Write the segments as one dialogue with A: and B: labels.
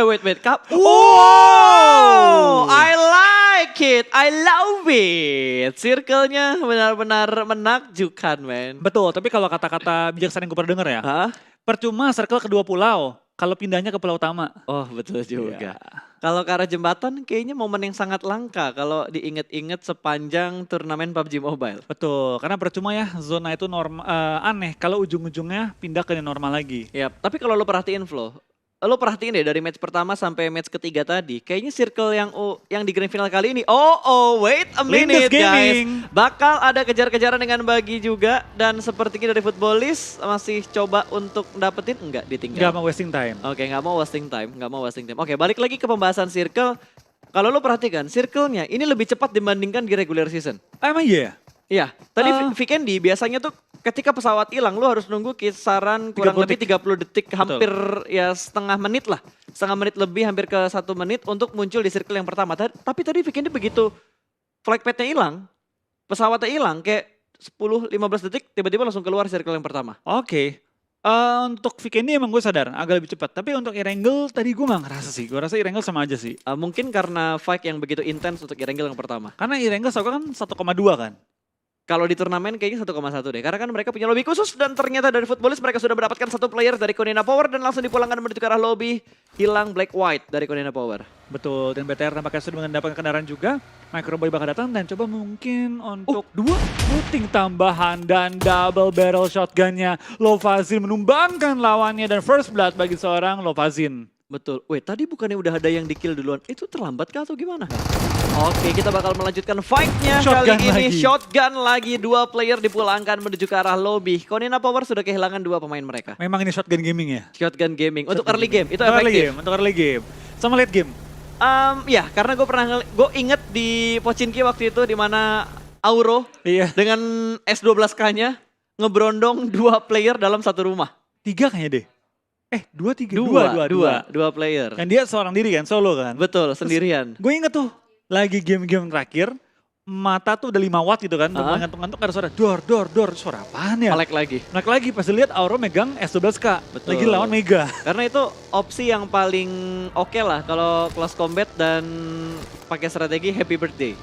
A: Wait. Wow, I like it, I love it. Circle-nya benar-benar menakjubkan, men.
B: Betul, tapi kalau kata-kata bijaksana yang gue pernah denger ya,
A: Hah?
B: percuma circle kedua pulau kalau pindahnya ke pulau utama.
A: Oh, betul juga.
B: Iya.
A: Kalau ke arah jembatan kayaknya momen yang sangat langka kalau diinget-inget sepanjang turnamen PUBG Mobile.
B: Betul, karena percuma ya zona itu aneh kalau ujung-ujungnya pindah ke yang normal lagi.
A: Ya, tapi kalau lo perhatiin Flo, lo perhatiin deh dari match pertama sampai match ketiga tadi, kayaknya circle yang di grand final kali ini, wait a minute
B: Lindes
A: guys.
B: Gaming.
A: Bakal ada kejar-kejaran dengan Bagi juga dan sepertinya dari Footballis masih coba untuk dapetin, enggak
B: Gak
A: ditinggal.
B: mau wasting time.
A: Oke, nggak mau wasting time. Oke, balik lagi ke pembahasan circle. Kalau lo perhatikan, circle-nya ini lebih cepat dibandingkan di regular season.
B: Emang iya?
A: Iya, tadi
B: Ah.
A: Vikendi biasanya tuh ketika pesawat hilang lu harus nunggu kisaran kurang
B: 30
A: lebih 30 detik, hampir ya setengah menit lah. Setengah menit lebih, hampir ke 1 menit untuk muncul di circle yang pertama. Tapi tadi Vikendi begitu flight path-nya hilang, pesawatnya hilang kayak 10-15 detik tiba-tiba langsung keluar circle yang pertama.
B: Oke. Untuk Vikendi emang gue sadar agak lebih cepat. Tapi untuk Erangel tadi gue gak ngerasa sih. Gue rasa Erangel sama aja sih.
A: Mungkin karena fight yang begitu intens untuk Erangel yang pertama.
B: Karena Erangel setahu kan 1,2 kan.
A: Kalau di turnamen kayaknya 1,1 deh. Karena kan mereka punya lobby khusus dan ternyata dari Footballis mereka sudah mendapatkan satu player dari Konina Power dan langsung dipulangkan menuju ke arah lobby. Hilang Black White dari Konina Power.
B: Betul, dan BTR tampaknya sudah mendapatkan kendaraan juga. Microboy bakal datang dan coba mungkin untuk dua looting tambahan dan double barrel shotgunnya. Lovazin menumbangkan lawannya dan first blood bagi seorang Lovazin.
A: Betul. Wait, tadi bukannya udah ada yang di-kill duluan? Itu terlambat kah atau gimana? Oke, kita bakal melanjutkan fight-nya kali
B: Shotgun
A: ini.
B: lagi.
A: Shotgun lagi, 2 player dipulangkan menuju ke arah lobby. Konina Power sudah kehilangan 2 pemain mereka.
B: Memang ini shotgun gaming ya?
A: Shotgun gaming. Untuk early game, itu
B: Untuk early
A: efektif.
B: game, untuk early game. Sama late game.
A: Ya, karena gue inget di Pochinki waktu itu di mana Auro
B: Iya.
A: dengan S12K-nya ngebrondong 2 player dalam satu rumah.
B: 3 kayaknya deh. 2, 3.
A: 2 player.
B: Dan dia seorang diri kan, solo kan.
A: Betul, sendirian.
B: Gue inget tuh, lagi game-game terakhir, mata tuh udah 5 watt gitu kan,
A: Ah.
B: ngantuk-ngantuk ada suara dor, suara apaan ya?
A: Melek lagi.
B: Naik lagi pas dilihat Auro megang S12K,
A: Betul.
B: lagi lawan Mega.
A: Karena itu opsi yang paling oke lah kalau close combat dan pakai strategi happy birthday.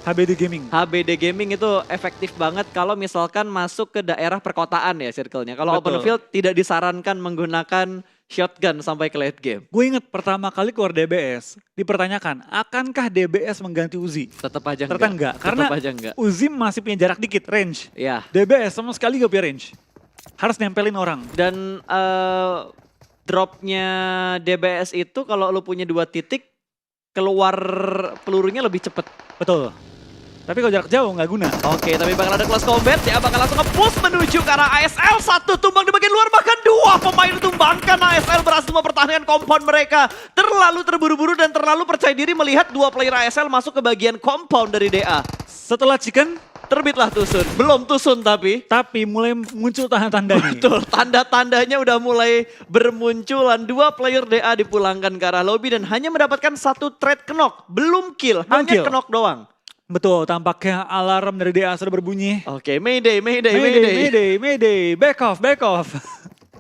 B: HBD Gaming.
A: HBD Gaming itu efektif banget kalau misalkan masuk ke daerah perkotaan ya circle-nya. Kalau open
B: Betul.
A: field tidak disarankan menggunakan shotgun sampai ke late game.
B: Gue inget pertama kali keluar DBS, dipertanyakan, akankah DBS mengganti Uzi?
A: Tetap aja
B: Ternyata
A: enggak.
B: enggak, karena
A: Tetap aja enggak.
B: Uzi masih punya jarak dikit, range.
A: Ya.
B: DBS sama sekali gak punya range. Harus nempelin orang.
A: Dan dropnya DBS itu kalau lu punya 2 titik, keluar pelurunya lebih cepet.
B: Betul. Tapi kalau jarak jauh nggak guna.
A: Oke, tapi bakal ada close combat ya, bakal langsung nge-push menuju ke arah ASL. 1 tumbang di bagian luar, bahkan 2 pemain ditumbangkan. ASL berhasil mempertahankan compound mereka. Terlalu terburu-buru dan terlalu percaya diri melihat 2 player ASL masuk ke bagian compound dari DA.
B: Setelah Chicken,
A: Terbitlah Tusun, belum Tusun tapi.
B: tapi mulai muncul tanda-tandanya.
A: Betul, tanda-tandanya udah mulai bermunculan. 2 player DA dipulangkan ke arah lobby dan hanya mendapatkan 1 trade knock. Belum kill,
B: Belum
A: hanya
B: kill.
A: knock doang.
B: Betul, tampaknya alarm dari DA sudah berbunyi.
A: Oke, Mayday.
B: Mayday, back off.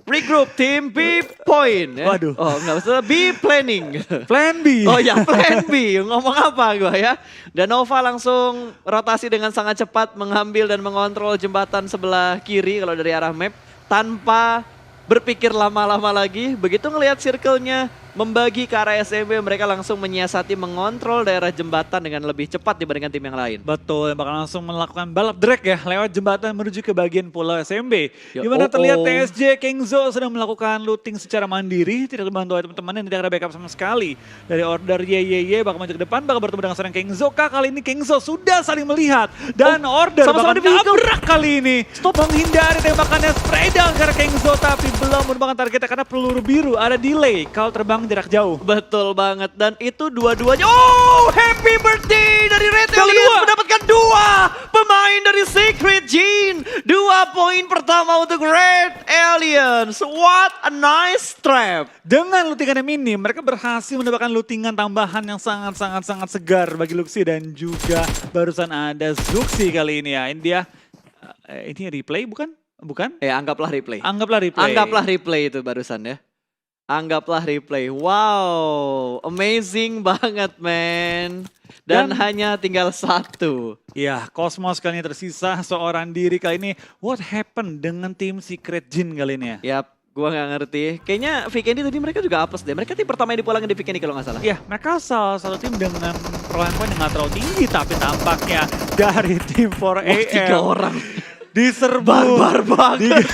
A: Regroup tim B point. Ya.
B: Waduh.
A: Oh enggak, maksudnya B planning.
B: Plan B.
A: Oh ya, plan B. Ngomong apa gua ya. Dan Nova langsung rotasi dengan sangat cepat mengambil dan mengontrol jembatan sebelah kiri kalau dari arah map. Tanpa berpikir lama-lama lagi. Begitu ngelihat circle-nya membagi ke arah SMB, mereka langsung menyiasati mengontrol daerah jembatan dengan lebih cepat dibandingkan tim yang lain.
B: Betul, bakal langsung melakukan balap drag ya lewat jembatan menuju ke bagian pulau SMB.
A: Ya,
B: Di mana terlihat
A: oh.
B: TSJ Kengzo sedang melakukan looting secara mandiri, tidak dibantu oleh teman-teman yang tidak ada backup sama sekali. Dari order YYY bakal maju ke depan, bakal bertemu dengan seorang Kengzo. Kali ini Kengzo sudah saling melihat dan order
A: sama-sama
B: bakal
A: di vehicle.
B: nabrak kali ini. Menghindari tembakannya spray down karena Kengzo, tapi belum menemukan targetnya karena peluru biru ada delay kalau terbang jarak jauh.
A: Betul banget, dan itu dua-duanya. Oh, happy birthday dari Red
B: Kali
A: Aliens
B: dua.
A: mendapatkan 2 pemain dari Secret Gene. 2 poin pertama untuk Red Aliens. What a nice trap.
B: Dengan lootingan yang minim, mereka berhasil mendapatkan lootingan tambahan yang sangat segar bagi Luxi dan juga barusan ada Zuxi kali ini ya. Ini dia, ini replay bukan? Bukan?
A: Ya, anggaplah replay.
B: Anggaplah replay.
A: Anggaplah replay itu barusan ya. Anggaplah replay. Wow, amazing banget man. Dan hanya tinggal satu.
B: Ya, Cosmos kali ini tersisa seorang diri kali ini. What happened dengan tim Secret Jin kali ini ya?
A: Yap, gua nggak ngerti. Kayaknya Vikendi tadi mereka juga apes deh. Mereka tim pertama yang dipulangin di Vikendi kalau nggak salah.
B: Ya, mereka salah satu tim dengan perolehan poin yang nggak terlalu tinggi. Tapi tampaknya dari tim 4AM.
A: 3 orang.
B: Diserbu.
A: Barbar banget.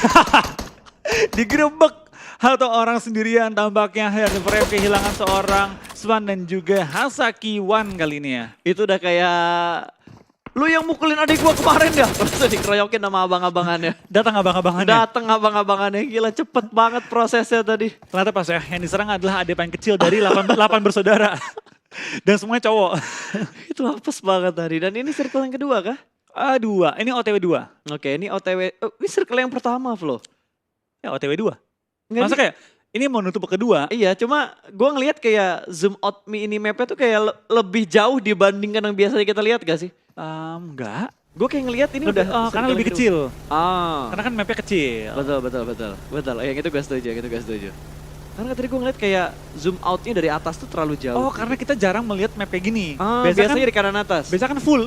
B: Digerebek. Satu orang sendirian tampaknya. Ya, 4AM kehilangan seorang Swan dan juga Hasaki Wan kali ini ya.
A: Itu udah kayak lu yang mukulin adik gua kemarin ya. Terus dikeroyokin sama abang-abangannya.
B: Datang abang-abangannya.
A: Datang abang-abangannya. Gila cepet banget prosesnya tadi.
B: Ternyata pas ya, yang diserang adalah adik paling kecil dari 8 bersaudara. Dan semuanya cowok.
A: Itu apes banget tadi. Dan ini circle yang kedua kah?
B: Dua, ini OTW 2.
A: Oke, ini OTW. Ini circle yang pertama, Flo.
B: Ya OTW 2.
A: Nggak
B: Masa kayak, ini mau nutup ke kedua.
A: Iya, cuma gue ngelihat kayak zoom out mini mapnya tuh kayak lebih jauh dibandingkan yang biasanya kita lihat gak sih?
B: Enggak.
A: Gue kayak ngelihat ini udah
B: karena
A: circle
B: lebih
A: yang kedua.
B: kecil.
A: Ah,
B: Karena kan mapnya kecil.
A: betul. Yang itu gue setuju, Karena tadi gue ngeliat kayak zoom outnya dari atas tuh terlalu jauh.
B: Oh, karena kita jarang melihat map kayak gini.
A: Biasanya di kanan atas.
B: Biasa kan full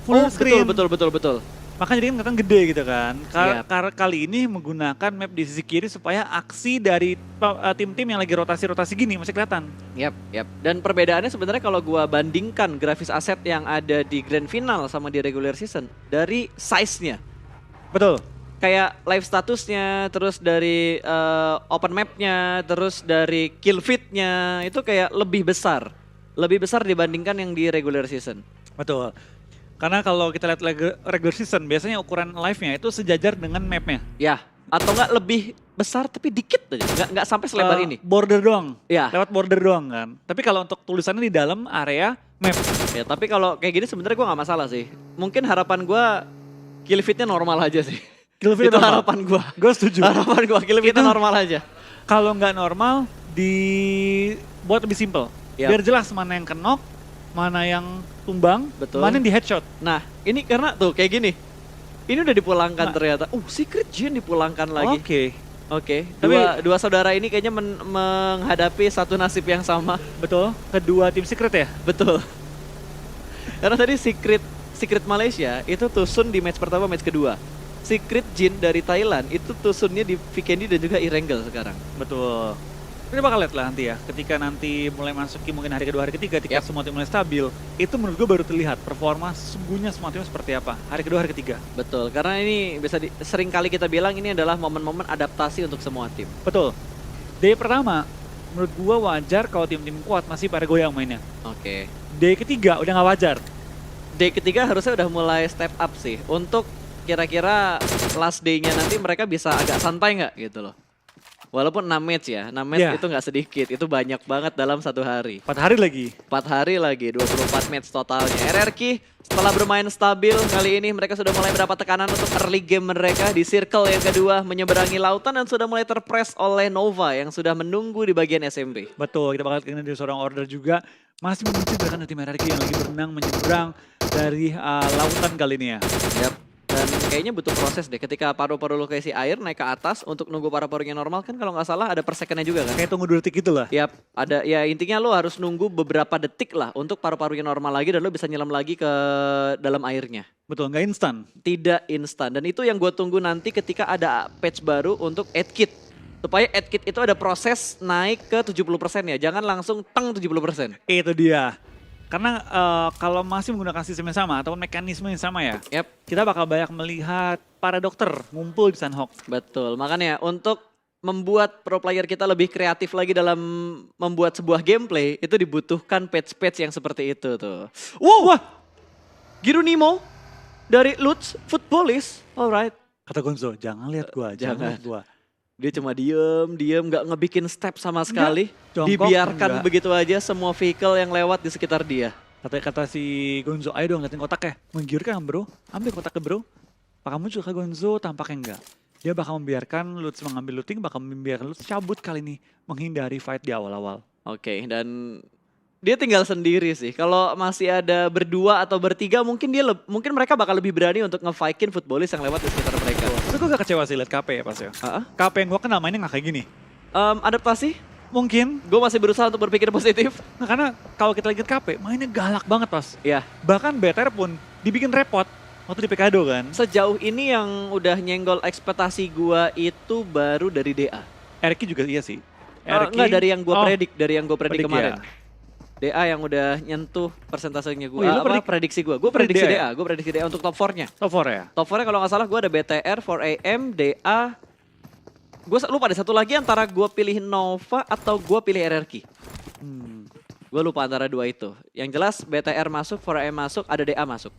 A: Oh,
B: screen.
A: betul.
B: Makanya jadi kan kelihatan gede gitu kan.
A: Yap.
B: Karena kali ini menggunakan map di sisi kiri supaya aksi dari tim-tim yang lagi rotasi-rotasi gini masih kelihatan.
A: Yap. Dan perbedaannya sebenarnya kalau gua bandingkan grafis aset yang ada di grand final sama di regular season dari size-nya.
B: Betul.
A: Kayak live statusnya, terus dari open map-nya, terus dari kill feed-nya itu kayak lebih besar. Lebih besar dibandingkan yang di regular season.
B: Betul. Karena kalau kita lihat regular season, biasanya ukuran live-nya itu sejajar dengan map-nya.
A: Ya, atau enggak lebih besar tapi dikit aja, nggak sampai selebar ini.
B: Border doang,
A: Ya.
B: lewat border doang kan. Tapi kalau untuk tulisannya di dalam area map.
A: Ya, tapi kalau kayak gini sebenarnya gue nggak masalah sih. Mungkin harapan gue kill feed-nya normal aja sih.
B: Kill feed
A: Itu
B: normal.
A: harapan gue.
B: Gue setuju.
A: Harapan gue kill feed-nya
B: Itu-
A: normal aja.
B: Kalau nggak normal, dibuat lebih simple.
A: Yap.
B: Biar jelas mana yang kenok, mana yang tumbang,
A: Betul.
B: mana yang di headshot.
A: Nah, ini karena tuh kayak gini. Ini udah dipulangkan
B: Nah.
A: ternyata. Secret Jin dipulangkan lagi. Oke.
B: Tapi-
A: Dua saudara ini kayaknya menghadapi satu nasib yang sama.
B: Betul, kedua tim secret ya?
A: Betul. Karena tadi Secret Malaysia itu tusun di match pertama, match kedua. Secret Jin dari Thailand itu tusunnya di Vikendi dan juga Irengel sekarang.
B: Betul. Kita bakal lihat lah nanti ya, ketika nanti mulai masuki mungkin hari kedua, hari ketiga, ketika
A: Yap.
B: semua tim mulai stabil, itu menurut gue baru terlihat performa sesungguhnya semua tim seperti apa. Hari kedua, hari ketiga.
A: Betul, karena ini sering kali kita bilang ini adalah momen-momen adaptasi untuk semua tim.
B: Betul. Day pertama, menurut gue wajar kalau tim-tim kuat masih pada goyang mainnya.
A: Oke.
B: Day ketiga udah nggak wajar.
A: Day ketiga harusnya udah mulai step up sih. Untuk kira-kira last day-nya nanti mereka bisa agak santai nggak gitu loh. Walaupun 6 match ya, 6 match
B: Ya.
A: itu nggak sedikit, itu banyak banget dalam satu hari.
B: 4 hari lagi.
A: 4 hari lagi, 24 match totalnya. RRQ setelah bermain stabil kali ini mereka sudah mulai mendapat tekanan untuk early game mereka di circle yang kedua menyeberangi lautan dan sudah mulai terpress oleh Nova yang sudah menunggu di bagian SMP.
B: Betul, kita bakal kenal dari seorang order juga. Masih mencederakan tim RRQ yang lagi berenang menyeberang dari lautan kali ini ya.
A: Yap. Dan kayaknya butuh proses deh ketika paru-paru lo isi air naik ke atas untuk nunggu paru-parunya normal kan kalau nggak salah ada per second-nya juga kan.
B: Kayak tunggu 2 detik gitu lah.
A: Yap, ada ya intinya lo harus nunggu beberapa detik lah untuk paru-parunya normal lagi dan lo bisa nyelam lagi ke dalam airnya.
B: Betul, nggak instan.
A: Tidak instan dan itu yang gue tunggu nanti ketika ada patch baru untuk add kit. Supaya add kit itu ada proses naik ke 70% ya, jangan langsung teng 70%.
B: Itu dia. Karena kalau masih menggunakan sistem yang sama ataupun mekanisme yang sama ya,
A: Yap,
B: kita bakal banyak melihat para dokter ngumpul di Sunhawk.
A: betul. Makanya untuk membuat pro player kita lebih kreatif lagi dalam membuat sebuah gameplay, itu dibutuhkan patch-patch yang seperti itu tuh. Wow, Giru Nemo dari Lutz Footballis, alright.
B: Kata Gonzo, jangan lihat gua, jangan
A: Jangan.
B: lihat gua.
A: Dia cuma diem, nggak ngebikin step sama sekali.
B: jongkok
A: Dibiarkan
B: enggak.
A: begitu aja semua vehicle yang lewat di sekitar dia.
B: Kata si Gonzo, ayo dong liatin kotaknya. Menggiurkan bro, ambil kotaknya bro. Apakah muncul ke Gonzo? Tampaknya enggak. Dia bakal membiarkan Lutz mengambil looting, bakal membiarkan Lutz cabut kali ini. Menghindari fight di awal-awal.
A: Oke, dan dia tinggal sendiri sih. Kalau masih ada berdua atau bertiga mungkin mungkin mereka bakal lebih berani untuk nge-fight-in footballis yang lewat di sekitar mereka.
B: Terus gue gak kecewa sih liat KP ya pas ya. KP yang gue kenal mainnya gak kayak gini.
A: Adaptasi
B: mungkin.
A: Gue masih berusaha untuk berpikir positif.
B: Nah, karena kalau kita lihat KP, mainnya galak banget pas.
A: Ya,
B: Bahkan BTR pun dibikin repot waktu di Pekado kan.
A: sejauh ini yang udah nyenggol ekspektasi gue itu baru dari DA.
B: Erki juga iya sih.
A: Enggak, dari yang gue predik,
B: predik
A: kemarin.
B: ya.
A: DA yang udah nyentuh persentasenya gue,
B: Oh iya, lu
A: prediksi gue. Gue
B: predik
A: prediksi
B: DA
A: DA, gue prediksi DA untuk top 4-nya.
B: Top 4 ya?
A: Top 4-nya kalau nggak salah gue ada BTR, 4AM, DA. Gue lupa ada satu lagi antara gue pilih Nova atau gue pilih RRQ. Gue lupa antara dua itu. Yang jelas BTR masuk, 4AM masuk, ada DA masuk.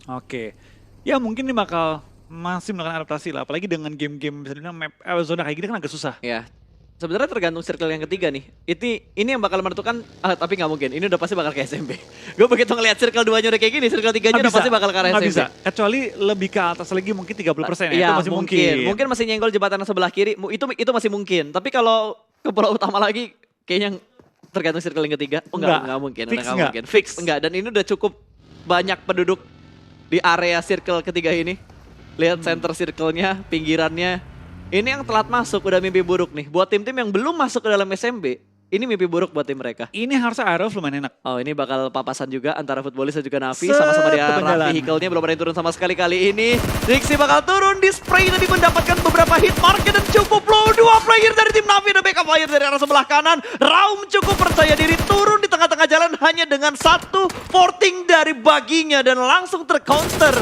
B: Oke. Ya mungkin ini bakal masih melakukan adaptasi lah. Apalagi dengan game-game bisa dibilang map zona kayak gini kan agak susah.
A: Ya, sebenarnya tergantung circle yang ketiga nih. Ini yang bakal menentukan, tapi nggak mungkin. Ini udah pasti bakal ke SMB. Gue begitu ngeliat circle 2-nya udah kayak gini, circle 3-nya udah pasti bakal ke arah
B: Nggak
A: SMB.
B: bisa. Kecuali lebih ke atas lagi mungkin 30% ya.
A: Iya,
B: Itu masih mungkin.
A: Mungkin masih nyenggol jembatan sebelah kiri, itu masih mungkin. Tapi kalau ke pulau utama lagi, kayaknya tergantung circle yang ketiga. Oh nggak mungkin.
B: Fix
A: Udah
B: nggak?
A: mungkin. Fix enggak. Dan ini udah cukup banyak penduduk di area circle ketiga ini. Lihat center circle-nya, pinggirannya. Ini yang telat masuk udah mimpi buruk nih. Buat tim-tim yang belum masuk ke dalam SMB, ini mimpi buruk buat tim mereka.
B: Ini harusnya Arrow lumayan enak.
A: Oh, ini bakal papasan juga antara Futbolis dan juga Navi. Sama-sama di arah
B: Ketinggalan.
A: vehicle-nya, belum ada yang turun sama sekali kali ini. Rixi bakal turun di spray tadi mendapatkan beberapa hit market dan cukup low. Dua player dari tim Navi dan backup player dari arah sebelah kanan. Raum cukup percaya diri turun di tengah-tengah jalan hanya dengan satu porting dari baginya dan langsung tercounter.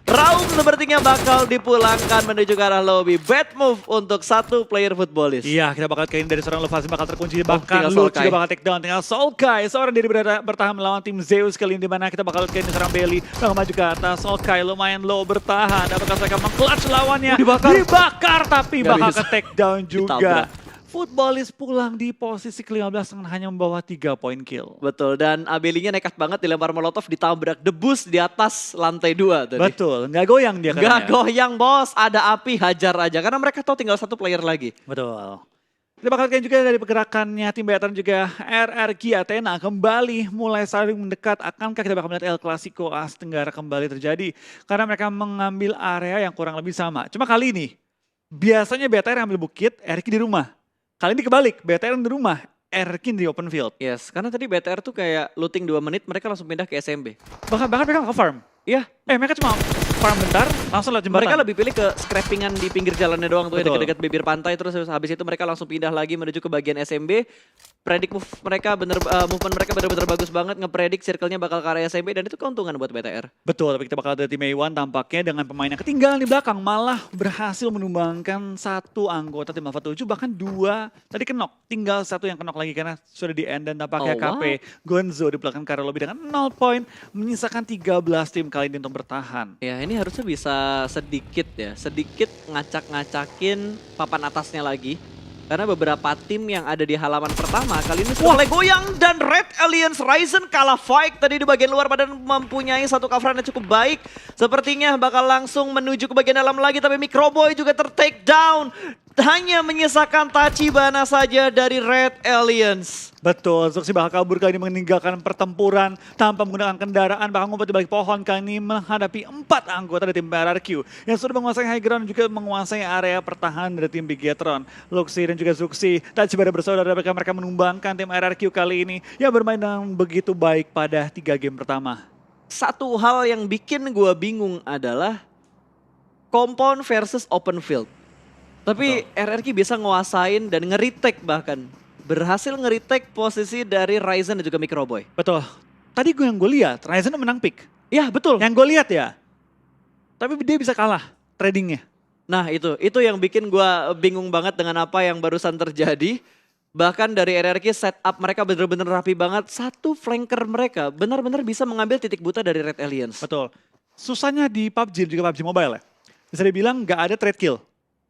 A: Raum sepertinya bakal dipulangkan menuju ke arah lobby. Bad move untuk satu player Futbolis.
B: Iya, kita bakal kain dari seorang Lovazim bakal terkunci. Bahkan
A: tinggal
B: Lu
A: Solkai.
B: juga bakal take down. Tinggal Solkai, seorang diri bertahan melawan tim Zeus kali ini. Dimana kita bakal kain seorang Belly. Bakal maju ke atas. Solkai lumayan low bertahan. Apakah mereka meng-clutch lawannya? Dibakar tapi
A: Nggak
B: bakal
A: bisa.
B: ke take down juga.
A: Ditabrak.
B: Futbolis pulang di posisi ke-15 dengan hanya membawa 3 poin kill.
A: Betul, dan Abelinya nekat banget dilempar molotov, ditabrak debus di atas lantai 2 tadi.
B: Betul, nggak goyang dia
A: Gak
B: katanya.
A: goyang bos, ada api hajar aja. Karena mereka tahu tinggal satu player lagi.
B: Betul. Kita bakal lihat juga dari pergerakannya tim Bayatan juga RRQ Athena kembali mulai saling mendekat. Akankah kita bakal melihat El Clasico AS Tenggara kembali terjadi? Karena mereka mengambil area yang kurang lebih sama. Cuma kali ini, biasanya BTR yang ambil bukit, RRQ di rumah. Kali ini kebalik, BTR di rumah, RRQ di open field.
A: Yes, karena tadi BTR tuh kayak looting 2 menit, mereka langsung pindah ke SMB.
B: Bahkan mereka nggak farm.
A: Iya,
B: Mereka cuma farm bentar, langsung lewat jembatan.
A: mereka lebih pilih ke scrappingan di pinggir jalannya doang tuh,
B: Betul.
A: dekat-dekat bibir pantai. Terus habis itu mereka langsung pindah lagi menuju ke bagian SMB. Predik move mereka movement mereka bener-bener bagus banget. Ngepredik circle-nya bakal ke area SMB dan itu keuntungan buat BTR.
B: Betul, tapi kita bakal ada tim A1 tampaknya dengan pemain yang ketinggalan di belakang. Malah berhasil menumbangkan satu anggota tim Alpha 7, bahkan 2 tadi kenok. Tinggal satu yang kenok lagi karena sudah di end dan tampaknya
A: Oh,
B: KP Gonzo di belakang Karel Lobby dengan 0 poin. Menyisakan 13 tim kali ini untuk bertahan.
A: Ya ini harusnya bisa sedikit ngacak-ngacakin papan atasnya lagi. Karena beberapa tim yang ada di halaman pertama kali ini sudah mulai goyang dan Red Alliance Ryzen kalah fight tadi di bagian luar badan mempunyai satu coveran yang cukup baik. Sepertinya bakal langsung menuju ke bagian dalam lagi tapi Microboy juga ter-take down. Hanya menyisakan Tachibana saja dari Red Alliance.
B: Betul, Zuxi bakal kabur kali ini meninggalkan pertempuran tanpa menggunakan kendaraan, bahkan ngumpet di balik pohon kali ini menghadapi 4 anggota dari tim RRQ yang sudah menguasai high ground dan juga menguasai area pertahanan dari tim Bigetron. Luxi dan juga Zuxi, Tachibana bersaudara mereka menumbangkan tim RRQ kali ini yang bermain dengan begitu baik pada 3 game pertama.
A: Satu hal yang bikin gue bingung adalah compound versus open field. Tapi RRQ bisa nguasain dan nge-retake bahkan. Berhasil nge-retake posisi dari Ryzen dan juga Microboy.
B: Betul. Tadi yang gue lihat, Ryzen menang pick.
A: Ya betul.
B: Yang gue lihat ya. Tapi dia bisa kalah tradingnya.
A: Nah itu yang bikin gue bingung banget dengan apa yang barusan terjadi. Bahkan dari RRQ setup mereka bener-bener rapi banget. Satu flanker mereka benar-benar bisa mengambil titik buta dari Red Alliance.
B: Betul. Susahnya di PUBG juga PUBG Mobile ya. Bisa dibilang nggak ada trade kill.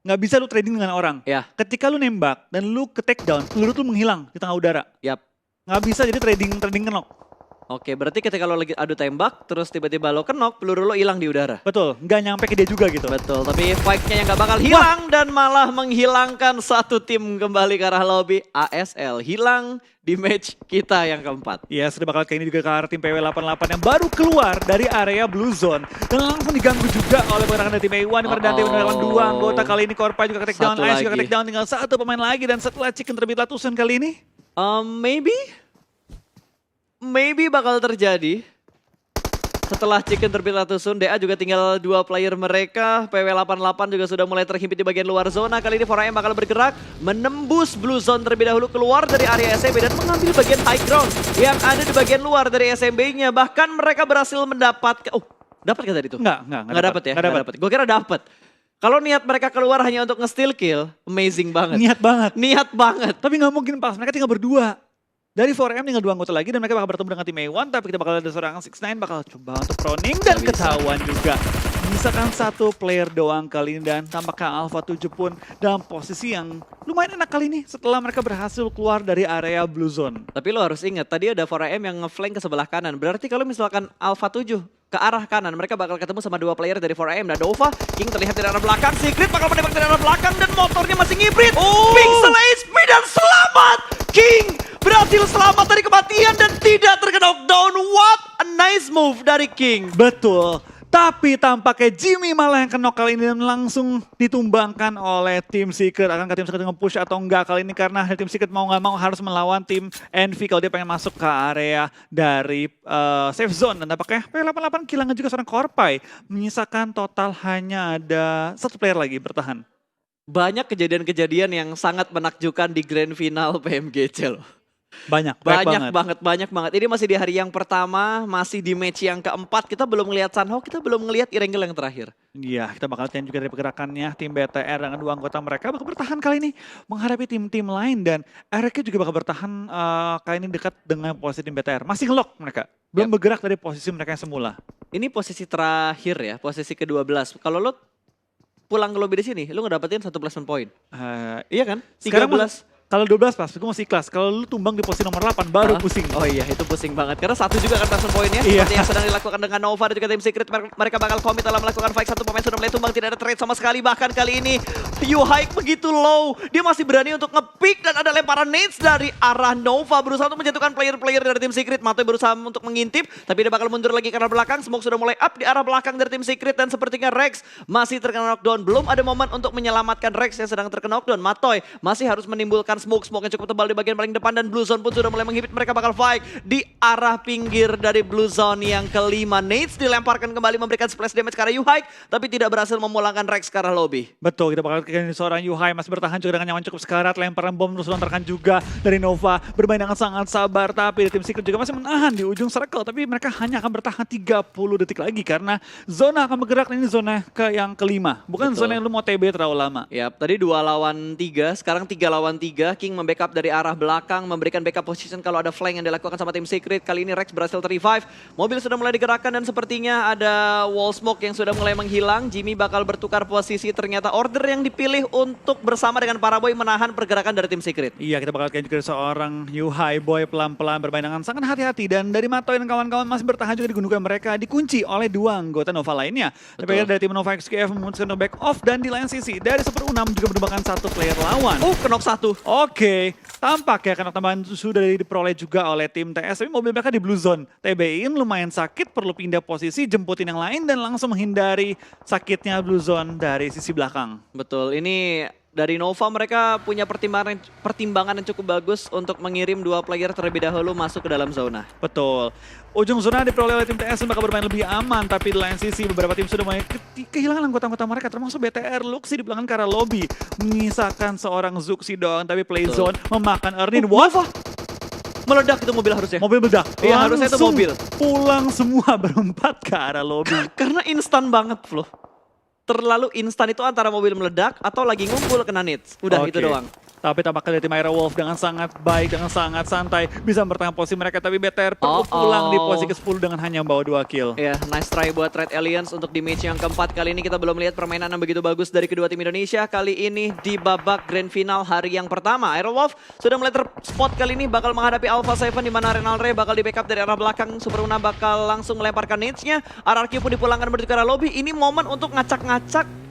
B: Nggak bisa lu trading dengan orang.
A: Ya,
B: Ketika lu nembak dan lu ke take down, peluru tuh menghilang di tengah udara.
A: yap.
B: Nggak bisa jadi trading kenok.
A: Oke, berarti ketika lo lagi adu tembak, terus tiba-tiba lo kenok, peluru lo hilang di udara.
B: Betul, nggak nyampe ke dia juga gitu.
A: Betul, tapi fight-nya yang gak bakal hilang dan malah menghilangkan satu tim kembali ke arah lobby. ASL hilang di match kita yang keempat.
B: Ya, sudah bakal kayak ini juga ke arah tim PW88 yang baru keluar dari area Blue Zone. Dan langsung diganggu juga oleh pergerakan dari tim A1. Dimana Dante menyerang 2 anggota. Kali ini Korpa juga ke takedown, Ice juga ke takedown. Tinggal 1 pemain lagi dan setelah Chicken terlebih Latusan kali ini.
A: Maybe bakal terjadi. Setelah Chicken terbit Latusun, DA juga tinggal 2 player mereka. PW88 juga sudah mulai terhimpit di bagian luar zona. Kali ini 4AM bakal bergerak, menembus Blue Zone terlebih dahulu, keluar dari area SMB dan mengambil bagian high ground yang ada di bagian luar dari SMB-nya. Bahkan mereka berhasil mendapatkan... Oh, dapat gak tadi itu?
B: Nggak
A: dapat ya? Nggak dapat. Gue kira dapat. Kalau niat mereka keluar hanya untuk nge-steal kill, amazing banget. Niat banget.
B: Tapi nggak mungkin pas, mereka tinggal berdua. Dari 4M tinggal 2 anggota lagi dan mereka bakal bertemu dengan tim A1, tapi kita bakal ada seorang 6ix9ine bakal coba untuk proning dan ketahuan juga. Misalkan 1 player doang kali ini dan tampaknya Alpha 7 pun dalam posisi yang lumayan enak kali ini setelah mereka berhasil keluar dari area Blue Zone.
A: Tapi lo harus ingat, tadi ada 4AM yang nge-flank ke sebelah kanan. Berarti kalau misalkan Alpha 7 ke arah kanan, mereka bakal ketemu sama 2 player dari 4AM. Dan Nova, King terlihat dari arah belakang, Secret bakal menembak dari arah belakang dan motornya masih ngibrit. Pixel HP dan selamat! King berhasil selamat dari kematian dan tidak terkena knockdown. What a nice move dari King.
B: Betul. Tapi tampaknya Jimmy malah yang knock kali ini dan langsung ditumbangkan oleh tim Secret. Akankah tim Secret nge-push atau enggak kali ini karena tim Secret mau nggak mau harus melawan tim Envy kalau dia pengen masuk ke area dari safe zone. Dan tampaknya P88 kehilangan juga seorang Korpai. Menyisakan total hanya ada 1 player lagi bertahan.
A: Banyak kejadian-kejadian yang sangat menakjubkan di grand final PMGC loh.
B: Banyak banget.
A: Ini masih di hari yang pertama, masih di match yang keempat. Kita belum ngelihat Sunhawk, kita belum ngelihat Irengel yang terakhir.
B: Iya, kita bakal lihat juga dari pergerakannya. Tim BTR dengan 2 anggota mereka bakal bertahan kali ini menghadapi tim-tim lain. Dan RK juga bakal bertahan kali ini dekat dengan posisi tim BTR. Masih ngelock mereka, belum bergerak dari posisi mereka yang semula. Ini
A: posisi terakhir ya, posisi ke-12. Kalau lo pulang ke lobby di sini, lo ngedapetin 1 placement point. Iya kan? 13.
B: Kalau 12 pas, gue masih ikhlas. Kalau lu tumbang di posisi nomor 8 baru pusing.
A: Oh iya, itu pusing banget. Karena 1 juga kan placement poinnya. Seperti yang sedang dilakukan dengan Nova dan juga tim Secret. Mereka bakal komit dalam melakukan fight. 1 pemain sudah mulai tumbang, tidak ada trade sama sekali. Bahkan kali ini Yuhaik begitu low. Dia masih berani untuk nge-pick dan ada lemparan nades dari arah Nova. Berusaha untuk menjatuhkan player-player dari tim Secret. Matoy berusaha untuk mengintip, tapi dia bakal mundur lagi karena belakang. Smoke sudah mulai up di arah belakang dari tim Secret. Dan sepertinya Rex masih terkena knockdown. Belum ada momen untuk menyelamatkan Rex yang sedang terkena knockdown. Matoy masih harus menimbulkan smoke yang cukup tebal di bagian paling depan dan Blue Zone pun sudah mulai menghibit. Mereka bakal fight di arah pinggir dari Blue Zone yang kelima. Nades dilemparkan kembali memberikan splash damage ke arah Yuhaik, tapi tidak berhasil memulangkan Rex ke arah lobby.
B: Betul, kita bakal kira seorang Yuhaik masih bertahan juga dengan nyaman cukup sekarat. Lemparan bom terus lontarkan juga dari Nova. Bermain dengan sangat sabar, tapi tim Secret juga masih menahan di ujung circle. Tapi mereka hanya akan bertahan 30 detik lagi karena zona akan bergerak. Ini zona yang kelima, bukan zona yang lu mau TB terlalu lama.
A: Ya, tadi 2 lawan 3, sekarang 3 lawan 3. King membackup dari arah belakang, memberikan backup position kalau ada flank yang dilakukan sama tim Secret. Kali ini Rex berhasil ter-revive. Mobil sudah mulai digerakkan dan sepertinya ada wall smoke yang sudah mulai menghilang. Jimmy bakal bertukar posisi. Ternyata order yang dipilih untuk bersama dengan para boy menahan pergerakan dari tim Secret.
B: Iya, kita bakal lihat juga seorang Yuhai boy pelan-pelan bermain dengan sangat hati-hati. Dan dari Matoy dan kawan-kawan masih bertahan juga di gundukan mereka. Dikunci oleh 2 anggota Nova lainnya. Tapi dari tim Nova XQF memutuskan untuk back off. Dan di lain sisi dari Super Unam juga merupakan 1 player lawan.
A: Knock 1.
B: Oke. Tampak ya karena tambahan sudah diperoleh juga oleh tim TS. Tapi mobil mereka di Blue Zone. TB-in lumayan sakit, perlu pindah posisi, jemputin yang lain dan langsung menghindari sakitnya Blue Zone dari sisi belakang.
A: Betul, ini dari Nova mereka punya pertimbangan yang cukup bagus untuk mengirim 2 player terlebih dahulu masuk ke dalam zona.
B: Betul. Ujung zona diperoleh oleh tim TS yang bakal bermain lebih aman, tapi di lain sisi beberapa tim sudah mulai kehilangan anggota-anggota mereka, termasuk BTR. Luxi di belakang ke arah lobby, menyisakan seorang Zuxi doang, tapi Playzone memakan Ernin.
A: Nova meledak itu mobil harusnya.
B: Mobil meledak.
A: Iya, harusnya itu mobil.
B: Pulang semua berempat ke arah lobby.
A: Karena instan banget, Flo. Terlalu instan itu antara mobil meledak atau lagi ngumpul kena nades. Udah itu doang.
B: Tapi tampaknya dari tim Aero Wolf dengan sangat baik, dengan sangat santai bisa bertahan posisi mereka. Tapi BTR perlu pulang di posisi ke-10 dengan hanya membawa 2 kill.
A: Ya, nice try buat Red Aliens untuk di match yang keempat. Kali ini kita belum lihat permainan yang begitu bagus dari kedua tim Indonesia. Kali ini di babak grand final hari yang pertama. Aero Wolf sudah mulai terspot kali ini bakal menghadapi Alpha 7 di mana Renalre bakal di backup dari arah belakang. Super Una bakal langsung melemparkan nades-nya. RRQ pun dipulangkan menuju ke arah lobby. Ini momen untuk ngacak-ngacak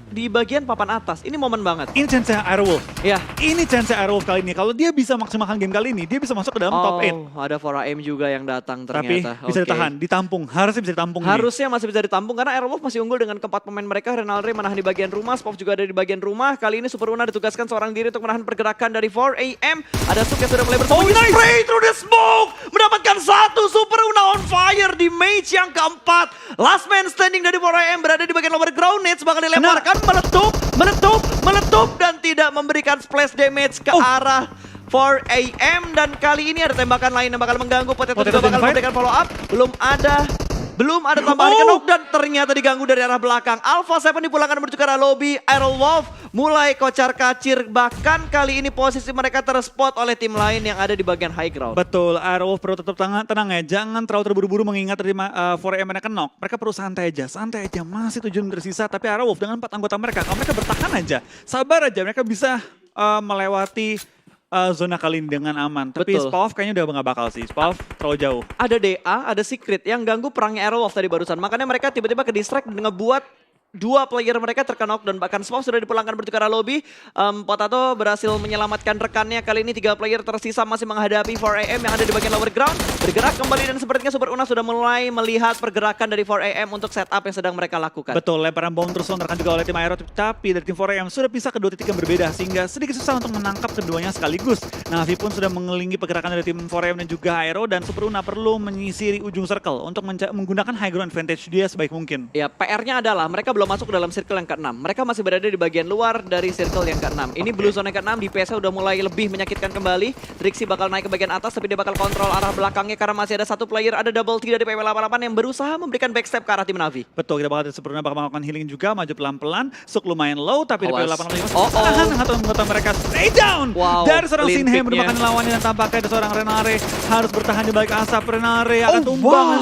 A: di bagian papan atas. Ini momen banget.
B: Ini chance Aero Wolf.
A: Ya.
B: Ini chance Aero Wolf kali ini. Kalau dia bisa maksimalkan game kali ini, dia bisa masuk ke dalam top 8.
A: Ada 4AM juga yang datang
B: Tapi
A: ternyata.
B: bisa ditahan, ditampung. Harusnya bisa ditampung.
A: Harusnya masih bisa ditampung karena Aero Wolf masih unggul dengan keempat pemain mereka. Renalre menahan di bagian rumah, Spov juga ada di bagian rumah. Kali ini Super Una ditugaskan seorang diri untuk menahan pergerakan dari 4AM. Ada Suk yang sudah mulai bersembunyi. Spray through the smoke. Mendapatkan satu Super Una on fire di match yang keempat. Last man standing dari 4AM berada di bagian lower ground. Nets bakal dilemparkan, meletup dan tidak memberikan splash damage ke arah 4AM. Dan kali ini ada tembakan lain yang bakal mengganggu. Potato juga bakal memberikan follow up. Belum ada tambahan kenok dan ternyata diganggu dari arah belakang. Alpha 7 dipulangkan menuju ke arah lobby. Aero Wolf mulai kocar-kacir. Bahkan kali ini posisi mereka terspot oleh tim lain yang ada di bagian high ground.
B: Betul, Aero Wolf perlu tetap tenang ya. Jangan terlalu terburu-buru mengingat dari 4AM mereka knock. Mereka perlu santai aja. Masih 7 menit tersisa. Tapi Aero Wolf dengan 4 anggota mereka, kalau mereka bertahan aja, sabar aja, mereka bisa melewati zona kali ini dengan aman. Tapi Spov kayaknya udah nggak bakal sih. Spov terlalu jauh.
A: Ada DA, ada Secret yang ganggu perangnya Aero Wolf tadi barusan. Makanya mereka tiba-tiba ke distract dan ngebuat dua player mereka terkena knock dan bahkan Spov sudah dipulangkan menuju ke arah lobby. Potato berhasil menyelamatkan rekannya. Kali ini 3 player tersisa masih menghadapi 4AM yang ada di bagian lower ground. Bergerak kembali dan sepertinya Super Una sudah mulai melihat pergerakan dari 4AM untuk setup yang sedang mereka lakukan.
B: Betul, lemparan bom terus lontarkan juga oleh tim Aero. Tapi dari tim 4AM sudah pisah ke 2 titik yang berbeda sehingga sedikit susah untuk menangkap keduanya sekaligus. Navi pun sudah mengelilingi pergerakan dari tim 4AM dan juga Aero, dan Super Una perlu menyisiri ujung circle untuk menggunakan high ground advantage dia sebaik mungkin.
A: Ya, PR-nya adalah mereka belum masuk ke dalam circle yang ke-6. Mereka masih berada di bagian luar dari circle yang ke-6. Ini blue zone yang ke-6 di PS udah mulai lebih menyakitkan kembali. Trixie bakal naik ke bagian atas tapi dia bakal kontrol arah belakangnya karena masih ada satu player, ada double kill dari PW88 yang berusaha memberikan backstep ke arah tim Navi.
B: Betul, kita bakal Super Una bakal melakukan healing juga, maju pelan-pelan. Suk lumayan low tapi dari PW88 tahan satu anggota mereka straight down. Dari seorang Sinhe merupakan lawannya dan tampaknya ada seorang Renare harus bertahan di balik asap. Renare akan tumbangan.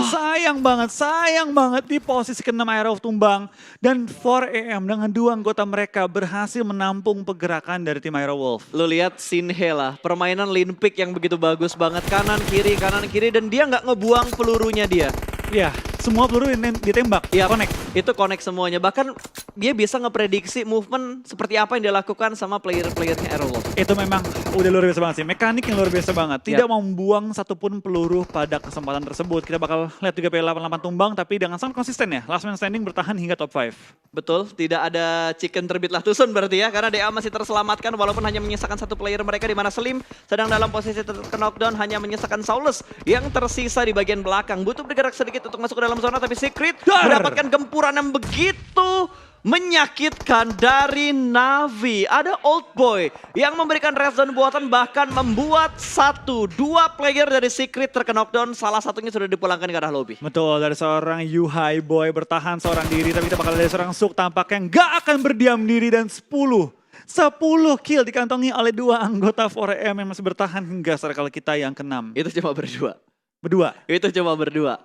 B: Sayang banget di posisi ke-6 Aero tumbang. Dan 4AM dengan 2 anggota mereka berhasil menampung pergerakan dari tim Aero Wolf.
A: Lu lihat Sinhe lah, permainan lean pick yang begitu bagus banget. Kanan kiri dan dia nggak ngebuang pelurunya dia.
B: Ya, semua peluru ditembak,
A: ya,
B: connect.
A: Itu connect semuanya. Bahkan dia bisa ngeprediksi movement seperti apa yang dia lakukan sama player-playernya Aero Wolf.
B: Itu memang udah luar biasa banget sih. Mekanik yang luar biasa banget. Tidak mau membuang satupun peluru pada kesempatan tersebut. Kita bakal lihat juga PW88 tumbang tapi dengan sangat konsisten ya. Last man standing bertahan hingga top 5.
A: Betul, tidak ada chicken terbitlah tusun berarti ya. Karena DA masih terselamatkan walaupun hanya menyisakan satu player mereka di mana Slim sedang dalam posisi knockdown, hanya menyisakan Saulus yang tersisa di bagian belakang. Butuh bergerak sedikit untuk masuk ke dalam zona tapi Secret mendapatkan gempuran yang begitu menyakitkan dari Navi. Ada Old Boy yang memberikan red zone buatan bahkan membuat 1-2 player dari Secret terkena knockdown. Salah satunya sudah dipulangkan ke arah lobby.
B: Betul, dari seorang Yuhai Boy bertahan seorang diri. Tapi kita bakal dari seorang Suk tampaknya nggak akan berdiam diri dan 10 kill dikantongi oleh 2 anggota 4AM yang masih bertahan hingga circle kita yang ke-6.
A: Itu cuma berdua.
B: Itu
A: cuma berdua.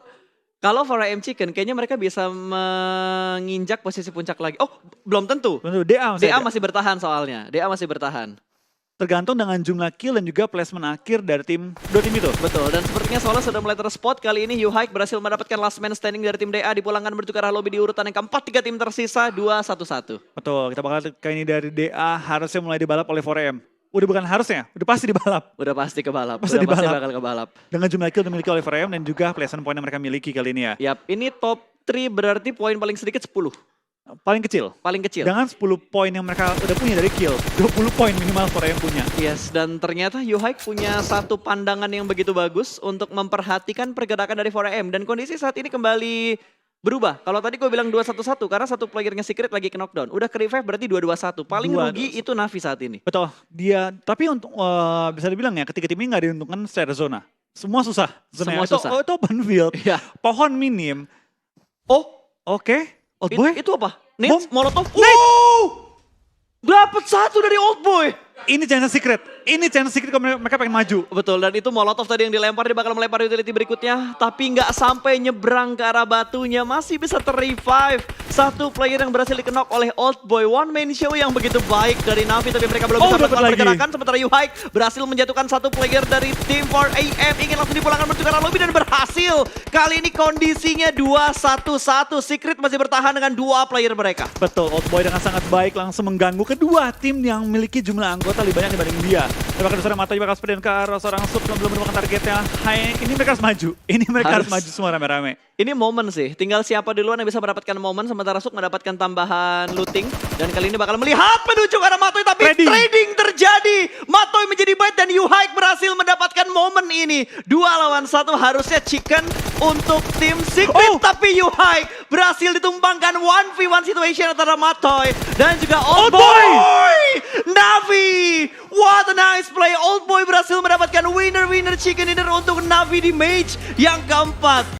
A: Kalau 4AM Chicken, kayaknya mereka bisa menginjak posisi puncak lagi. Oh, belum tentu. DA masih bertahan soalnya. DA masih bertahan.
B: Tergantung dengan jumlah kill dan juga placement akhir dari dua tim itu.
A: Betul, dan sepertinya Solar sudah mulai terspot. Kali ini Yuhaik berhasil mendapatkan last man standing dari tim DA. Dipulangkan menuju ke arah lobby di urutan yang keempat. 3 tim tersisa, 2-1-1.
B: Betul, kita bakal kali ini dari DA harusnya mulai dibalap oleh 4AM. Udah bukan harusnya, udah pasti dibalap.
A: Udah pasti kebalap.
B: Pasti
A: bakal kebalap.
B: Dengan jumlah kill dimiliki oleh 4AM dan juga placement point yang mereka miliki kali ini ya.
A: Yap, ini top 3 berarti poin paling sedikit 10.
B: Paling kecil.
A: Dengan
B: 10 poin yang mereka udah punya dari kill, 20 poin minimal 4AM punya.
A: Yes, dan ternyata Yuhaik punya satu pandangan yang begitu bagus untuk memperhatikan pergerakan dari 4AM. Dan kondisi saat ini kembali berubah. Kalau tadi gue bilang 2-1-1 karena satu playernya Secret lagi ke knockdown. Udah ke revive berarti 2-2-1. Paling rugi itu Navi saat ini.
B: Betul. Tapi untuk bisa dibilang ya ketiga tim ini gak diuntungkan secara zona. Semua susah.
A: Semua susah.
B: Itu open field.
A: Ya.
B: Pohon minim. Oke. Old Boy?
A: Itu apa? Nades? Molotov? Wow! Dapat 1 dari Old Boy.
B: Ini chance secret. Ini chance secret kalau mereka pengen maju.
A: Betul, dan itu Molotov tadi yang dilempar, dia bakal melempar utility berikutnya. Tapi nggak sampai nyebrang ke arah batunya, masih bisa ter-revive. Satu player yang berhasil di-knock oleh Old Boy. One man show yang begitu baik dari Navi, tapi mereka belum bisa
B: dapat
A: melakukan
B: lagi.
A: pergerakan. Sementara Yuhaik berhasil menjatuhkan satu player dari tim 4AM. Ingin langsung dipulangkan menuju ke arah lobby dan berhasil. Kali ini kondisinya 2-1-1. Secret masih bertahan dengan dua player mereka.
B: Betul, Old Boy dengan sangat baik langsung mengganggu kedua tim yang memiliki jumlah anggota lebih banyak dibanding dia. Bahkan seorang mata bakal seperti ke arah seorang sub yang belum menemukan targetnya. Hai, ini mereka harus maju. Ini mereka harus maju semua rame-rame.
A: Ini momen sih, tinggal siapa duluan yang bisa mendapatkan momen, sementara Suk mendapatkan tambahan looting. Dan kali ini bakal melihat menuju ke arah Matoy, tapi trading terjadi. Matoy menjadi bait dan Yuhaik berhasil mendapatkan momen ini. 2 lawan 1 harusnya chicken untuk tim Secret, tapi Yuhaik berhasil ditumbangkan 1v1 situation antara Matoy dan juga Old Boy. Navi, what a nice play. Old Boy berhasil mendapatkan winner chicken dinner untuk Navi di match yang keempat.